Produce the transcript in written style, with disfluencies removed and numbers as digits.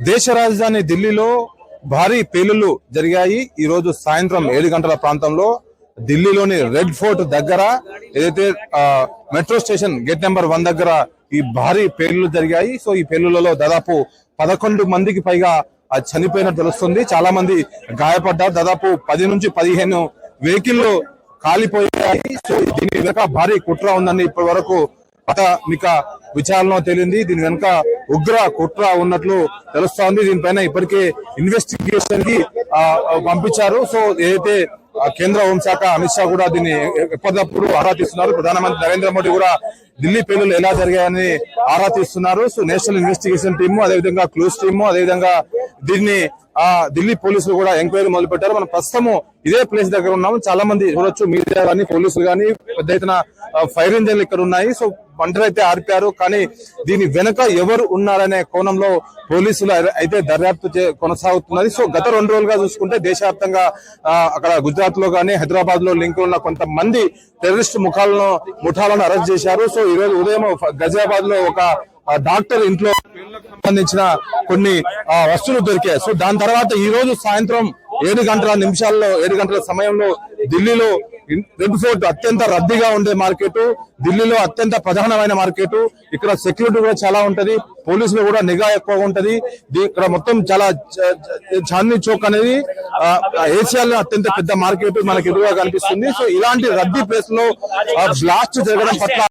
దేశ రాజధాని ఢిల్లీలో భారీ పేలుళ్లు జరిగాయి. ఈ రోజు సాయంత్రం 7 గంటల ప్రాంతంలో ఢిల్లీలోని రెడ్ ఫోర్ట్ దగ్గర ఏదైతే మెట్రో స్టేషన్ గేట్ నెంబర్ 1 దగ్గర ఈ భారీ పేలుళ్లు జరిగాయి. సో ఈ పేలుళ్లలో దాదాపు 11 మందికి పైగా చనిపోయినట్టు తెలుస్తుంది. చాలా మంది గాయపడ్డారు. దాదాపు 10 నుంచి 15 వెహికల్లు కాలిపోయాయి. సో దీని వెనుక భారీ కుట్ర ఉందని ఇప్పటి వరకు ప్రాథమిక విచారణలో తేలింది. దీని వెనుక ఉగ్ర కుట్ర ఉన్నట్లు తెలుస్తోంది. దీనిపైన ఇప్పటికే ఇన్వెస్టిగేషన్ కి పంపించారు. సో ఏదైతే కేంద్ర హోంశాఖ అమిత్ షా కూడా దీన్ని ఎప్పటికప్పుడు ఆరా తీస్తున్నారు. ప్రధానమంత్రి నరేంద్ర మోడీ కూడా ఢిల్లీ పేలుళ్లు ఎలా జరిగాయని ఆరా తీస్తున్నారు. సో నేషనల్ ఇన్వెస్టిగేషన్ టీము, అదేవిధంగా క్లూస్ టీము, అదేవిధంగా దీన్ని ఢిల్లీ పోలీసులు కూడా ఎంక్వైరీ మొదలు పెట్టారు. మనం ప్రస్తుతము ఇదే ప్లేస్ దగ్గర ఉన్నాము. చాలా మంది చూడొచ్చు, మీడియా కానీ పోలీసులు కానీ పెద్ద ఎత్తున ఫైర్ ఇంజన్లు ఇక్కడ ఉన్నాయి. సో మంటలైతే ఆర్పారు. కానీ దీని వెనుక ఎవరు ఉన్నారనే కోణంలో పోలీసులు అయితే దర్యాప్తు కొనసాగుతున్నది. సో గత 2 రోజులుగా చూసుకుంటే దేశవ్యాప్తంగా అక్కడ గుజరాత్ లో కానీ హైదరాబాద్ లో లింక్ ఉన్న కొంతమంది టెర్రరిస్ట్ ముఠాలను అరెస్ట్ చేశారు. సో ఈ రోజు ఉదయం గజియాబాద్ లో ఒక డాక్టర్ ఇంట్లో సంబంధించిన కొన్ని వస్తువులు దొరికాయి. సో దాని తర్వాత ఈ రోజు సాయంత్రం 7 గంటల సమయంలో ఢిల్లీలో రెడ్ ఫోర్ట్ అత్యంత రద్దీగా ఉండే మార్కెట్, ఢిల్లీలో అత్యంత ప్రధానమైన మార్కెట్. ఇక్కడ సెక్యూరిటీ కూడా చాలా ఉంటది, పోలీసులు కూడా నిఘా ఎక్కువగా ఉంటది. ఇక్కడ మొత్తం చాలా చాందనీ చౌక్ అనేది ఏషియాలో అత్యంత పెద్ద మార్కెట్ మనకి ఎదురుగా కనిపిస్తుంది. సో ఇలాంటి రద్దీ ప్లేస్ లో బ్లాస్ట్ జరగడం పట్ల